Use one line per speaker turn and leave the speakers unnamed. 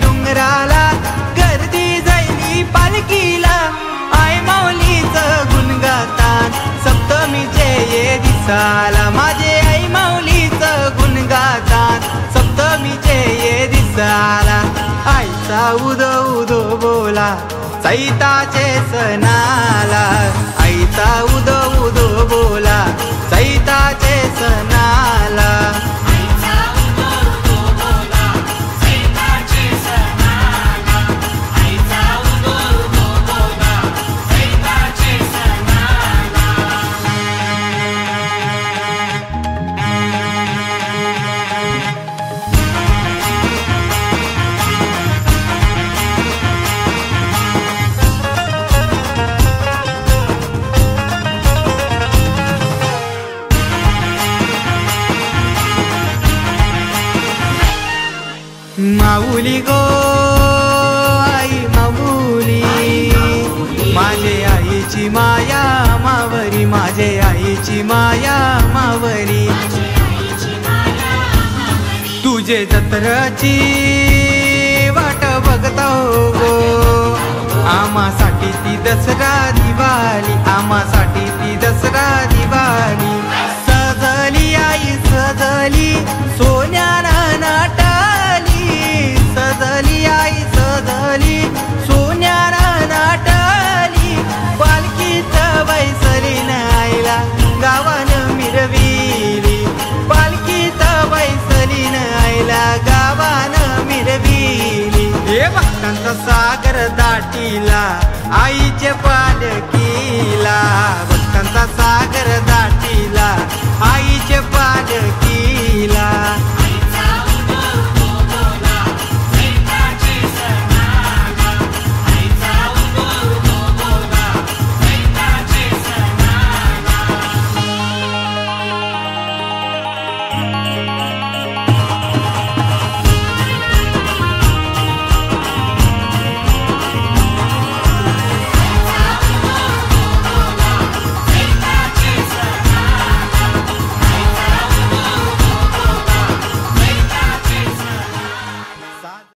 डोंगराला गर्दी झाली पालखीला आई माऊलीचं गुण गातात सप्तमीचे ये दिसाला माझे आई माऊलीचं गुण गातात सप्तमीचे ये दिसाला आईचा उदो उदो बोला चैताचे सणाला आईचा उदो उदो बोला चैताचे सणाला माऊली गो आई माऊली माझे आईची माया मावरी माझे आईची माया मावरी तुझे जत्राची वाट बघतो गो आम्हासाठी ती दसरा दिवाळी आम्हासाठी ती दसरा दिवाळी सजली आई सजली सोन्यानं नाटाली सजली आई सजली सोन्यानं नाटाली पालखीत बैसलीन आईला गावानं मिरविली पालखीत बैसलीन आईला गावानं मिरविली हे भक्तांचा सागर दाटीला आईचे पालखीला भक्तांचा सागर दाटीला आईचे पालखीला